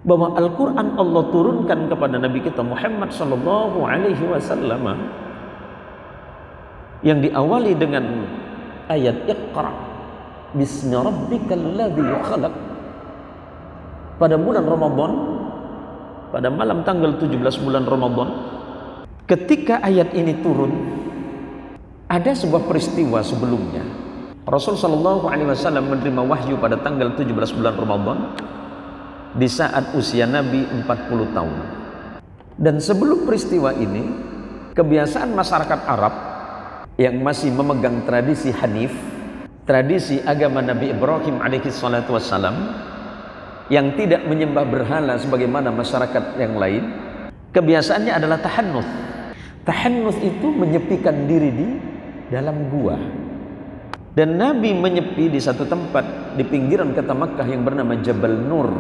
bahwa Al-Quran Allah turunkan kepada Nabi kita Muhammad sallallahu alaihi wasallam yang diawali dengan ayat Iqra bismi rabbikal ladzi khalaq pada bulan Ramadan, pada malam tanggal 17 bulan Ramadan. Ketika ayat ini turun, ada sebuah peristiwa sebelumnya. Rasul sallallahu alaihi wasallam menerima wahyu pada tanggal 17 bulan Ramadan di saat usia Nabi 40 tahun. Dan sebelum peristiwa ini, kebiasaan masyarakat Arab yang masih memegang tradisi Hanif, tradisi agama Nabi Ibrahim alaihi salatu wassalam, yang tidak menyembah berhala sebagaimana masyarakat yang lain, kebiasaannya adalah tahannuts. Tahannuts itu menyepikan diri di dalam gua. Dan Nabi menyepi di satu tempat di pinggiran kota Makkah yang bernama Jabal Nur,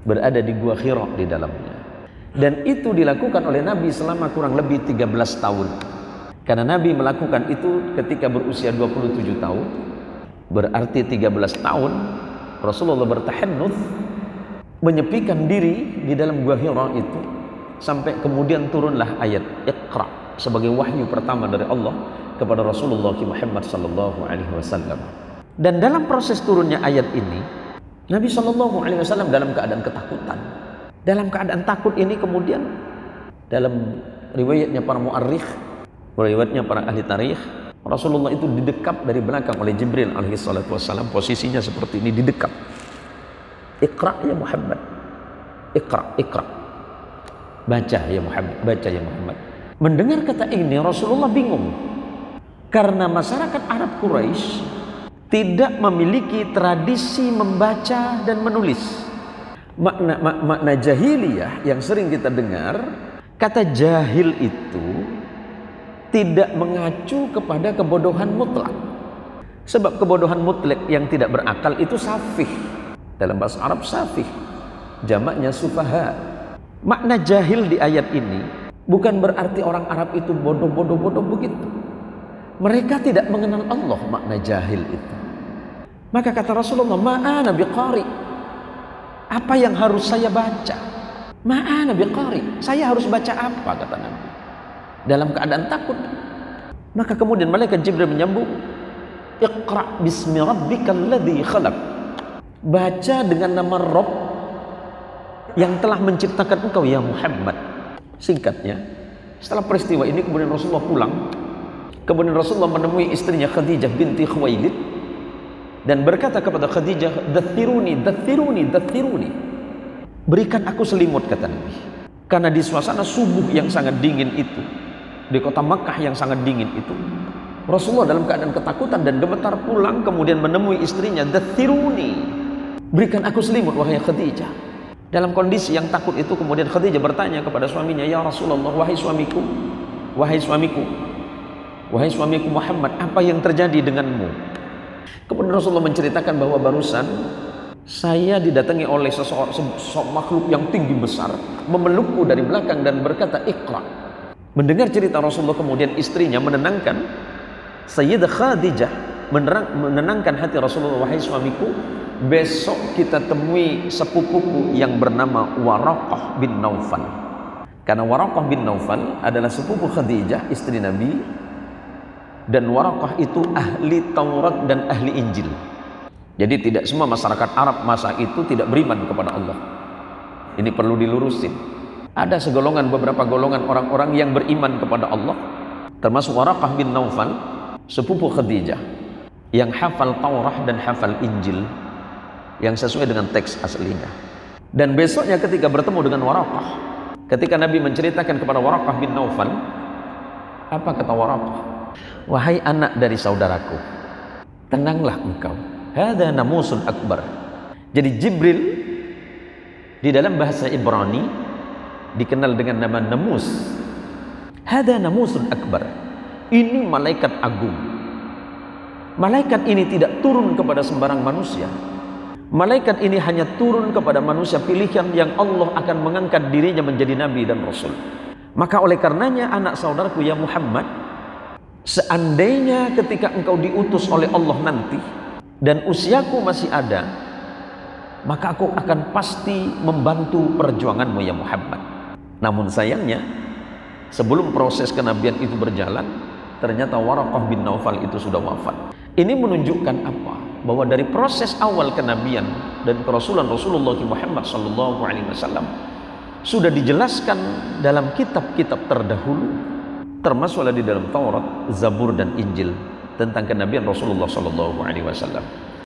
berada di gua Hira di dalamnya. Dan itu dilakukan oleh Nabi selama kurang lebih 13 tahun. Karena Nabi melakukan itu ketika berusia 27 tahun, berarti 13 tahun Rasulullah bertahannuts, menyepikan diri di dalam gua Hira itu, sampai kemudian turunlah ayat Iqra sebagai wahyu pertama dari Allah kepada Rasulullah Muhammad sallallahu alaihi wasallam. Dan dalam proses turunnya ayat ini, Nabi sallallahu alaihi wasallam dalam keadaan ketakutan. Dalam keadaan takut ini kemudian dalam riwayatnya para mu'arrikh, riwayatnya para ahli tarikh, Rasulullah itu didekap dari belakang oleh Jibril alaihi salatu wassalam, posisinya seperti ini, didekap. Iqra ya Muhammad. Iqra, iqra. Baca ya Muhammad, baca ya Muhammad. Mendengar kata ini Rasulullah bingung. Karena masyarakat Arab Quraisy tidak memiliki tradisi membaca dan menulis. Makna jahiliyah yang sering kita dengar, kata jahil itu tidak mengacu kepada kebodohan mutlak. Sebab kebodohan mutlak yang tidak berakal itu safih. Dalam bahasa Arab safih, jamaknya sufaha. Makna jahil di ayat ini bukan berarti orang Arab itu bodoh-bodoh begitu. Mereka tidak mengenal Allah, makna jahil itu. Maka kata Rasulullah, ma'ana biqari. Apa yang harus saya baca? Ma'ana biqari. Saya harus baca apa, kata Nabi. Dalam keadaan takut. Maka kemudian malaikat Jibril menyambung, Iqra bismi rabbikal ladzi khalaq. Baca dengan nama Rabb yang telah menciptakan engkau ya Muhammad. Singkatnya, setelah peristiwa ini kemudian Rasulullah pulang. Kemudian Rasulullah menemui istrinya Khadijah binti Khuwailid dan berkata kepada Khadijah, dathiruni, dathiruni, dathiruni. Berikan aku selimut, kata Nabi. Karena di suasana subuh yang sangat dingin itu, di kota Makkah yang sangat dingin itu, Rasulullah dalam keadaan ketakutan dan gemetar pulang, kemudian menemui istrinya, dathiruni. Berikan aku selimut, wahai Khadijah. Dalam kondisi yang takut itu, kemudian Khadijah bertanya kepada suaminya, ya Rasulullah, wahai suamiku, wahai suamiku, wahai suamiku Muhammad, apa yang terjadi denganmu? Kemudian Rasulullah menceritakan bahwa barusan saya didatangi oleh seseorang makhluk yang tinggi besar, memelukku dari belakang dan berkata, Iqra. Mendengar cerita Rasulullah, kemudian istrinya menenangkan, Sayyidah Khadijah menenangkan hati Rasulullah, wahai suamiku, besok kita temui sepupuku yang bernama Waraqah bin Naufal. Karena Waraqah bin Naufal adalah sepupu Khadijah, istri Nabi. Dan Waraqah itu ahli Taurat dan ahli Injil. Jadi tidak semua masyarakat Arab masa itu tidak beriman kepada Allah. Ini perlu dilurusin. Ada segolongan, beberapa golongan orang-orang yang beriman kepada Allah, termasuk Waraqah bin Naufal, sepupu Khadijah, yang hafal Taurat dan hafal Injil, yang sesuai dengan teks aslinya. Dan besoknya ketika bertemu dengan Waraqah, ketika Nabi menceritakan kepada Waraqah bin Naufal, apa kata Waraqah? Wahai anak dari saudaraku, tenanglah engkau. Hadza namusun akbar. Jadi Jibril di dalam bahasa Ibrani dikenal dengan nama namus. Hadza namusun akbar. Ini malaikat agung. Malaikat ini tidak turun kepada sembarang manusia. Malaikat ini hanya turun kepada manusia pilihan yang Allah akan mengangkat dirinya menjadi nabi dan rasul. Maka oleh karenanya, anak saudaraku ya Muhammad, seandainya ketika engkau diutus oleh Allah nanti dan usiaku masih ada, maka aku akan pasti membantu perjuanganmu ya Muhammad. Namun sayangnya, sebelum proses kenabian itu berjalan, ternyata Waraqah bin Naufal itu sudah wafat. Ini menunjukkan apa? Bahwa dari proses awal kenabian dan kerasulan Rasulullah Muhammad SAW sudah dijelaskan dalam kitab-kitab terdahulu, termasuk di dalam Taurat, Zabur dan Injil tentang kenabian Rasulullah SAW.